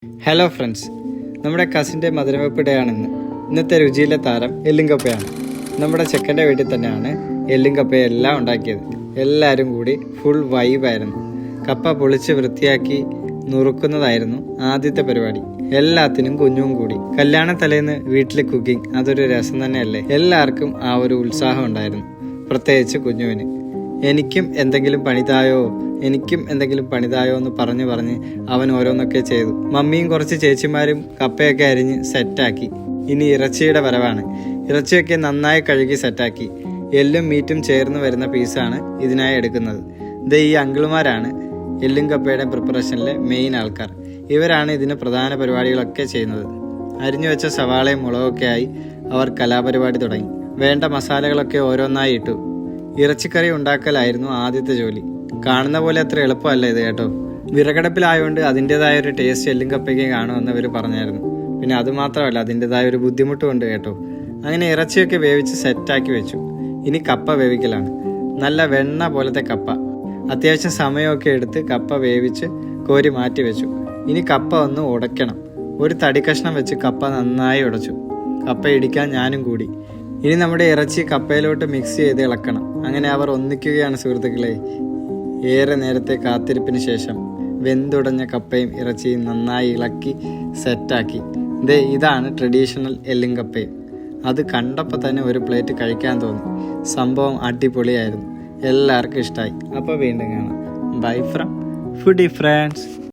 Hello friends, നമ്മുടെ കസിൻ്റെ മധുരവെപ്പ് day ആണിന്ന്. ഇന്നത്തെ രുചിയിലെ താരം എല്ലും കപ്പയാണ്. നമ്മുടെ ചെക്കൻ്റെ വീട്ടിൽ തന്നെയാണ് എല്ലും കപ്പയെല്ലാം ഉണ്ടാക്കിയത്. എല്ലാവരും കൂടി ഫുൾ വൈബായിരുന്നു. കപ്പ പൊളിച്ച് വൃത്തിയാക്കി നുറുക്കുന്നതായിരുന്നു ആദ്യത്തെ പരിപാടി. എല്ലാത്തിനും കുഞ്ഞും കൂടി. കല്യാണ തലേന്ന് വീട്ടിലെ കുക്കിംഗ് അതൊരു രസം തന്നെയല്ലേ. എല്ലാവർക്കും ആ ഒരു ഉത്സാഹം ഉണ്ടായിരുന്നു, പ്രത്യേകിച്ച് കുഞ്ഞുവിന്. എനിക്കും എന്തെങ്കിലും പണിതായോ എന്ന് പറഞ്ഞ് അവൻ ഓരോന്നൊക്കെ ചെയ്തു. മമ്മിയും കുറച്ച് ചേച്ചിമാരും കപ്പയൊക്കെ അരിഞ്ഞ് സെറ്റാക്കി. ഇനി ഇറച്ചിയുടെ വരവാണ്. ഇറച്ചിയൊക്കെ നന്നായി കഴുകി സെറ്റാക്കി. എല്ലും മീറ്റും ചേർന്ന് വരുന്ന പീസാണ് ഇതിനായി എടുക്കുന്നത്. ഈ അങ്കിളുമാരാണ് എല്ലും കപ്പയുടെ പ്രിപ്പറേഷനിലെ മെയിൻ ആൾക്കാർ. ഇവരാണ് ഇതിന് പ്രധാന പരിപാടികളൊക്കെ ചെയ്യുന്നത്. അരിഞ്ഞു വെച്ച സവാളയും മുളകൊക്കെ ആയി അവർ കലാപരിപാടി തുടങ്ങി. വേണ്ട മസാലകളൊക്കെ ഓരോന്നായി ഇട്ടു. ഇറച്ചിക്കറി ഉണ്ടാക്കലായിരുന്നു ആദ്യത്തെ ജോലി. കാണുന്ന പോലെ അത്ര എളുപ്പമല്ല ഇത് കേട്ടോ. വിറകടപ്പിലായതുകൊണ്ട് അതിൻ്റെതായ ഒരു ടേസ്റ്റ് എല്ലും കപ്പയ്ക്ക് കാണുമെന്ന് ഇവർ പറഞ്ഞായിരുന്നു. പിന്നെ അതുമാത്രമല്ല, അതിൻ്റെതായ ഒരു ബുദ്ധിമുട്ടും ഉണ്ട് കേട്ടോ. അങ്ങനെ ഇറച്ചിയൊക്കെ വേവിച്ച് സെറ്റാക്കി വെച്ചു. ഇനി കപ്പ വേവിക്കലാണ്. നല്ല വെണ്ണ പോലത്തെ കപ്പ. അത്യാവശ്യം സമയമൊക്കെ എടുത്ത് കപ്പ വേവിച്ച് കോരി മാറ്റി വെച്ചു. ഇനി കപ്പ ഒന്ന് ഉടയ്ക്കണം. ഒരു തടി കഷ്ണം വെച്ച് കപ്പ നന്നായി ഉടച്ചു. കപ്പ ഇടിക്കാൻ ഞാനും കൂടി. ഇനി നമ്മുടെ ഇറച്ചി കപ്പയിലോട്ട് മിക്സ് ചെയ്ത് ഇളക്കണം. അങ്ങനെ അവർ ഒന്നിക്കുകയാണ് സുഹൃത്തുക്കളെ. ഏറെ നേരത്തെ കാത്തിരിപ്പിന് ശേഷം വെന്തുടഞ്ഞ കപ്പയും ഇറച്ചിയും നന്നായി ഇളക്കി സെറ്റാക്കി. ഇതാണ് ട്രഡീഷണൽ എല്ലും കപ്പയും. അത് കണ്ടപ്പോൾ തന്നെ ഒരു പ്ലേറ്റ് കഴിക്കാൻ തോന്നി. സംഭവം അടിപൊളിയായിരുന്നു. എല്ലാവർക്കും ഇഷ്ടമായി. അപ്പോൾ വീണ്ടും കാണാം. Bye from foodie friends.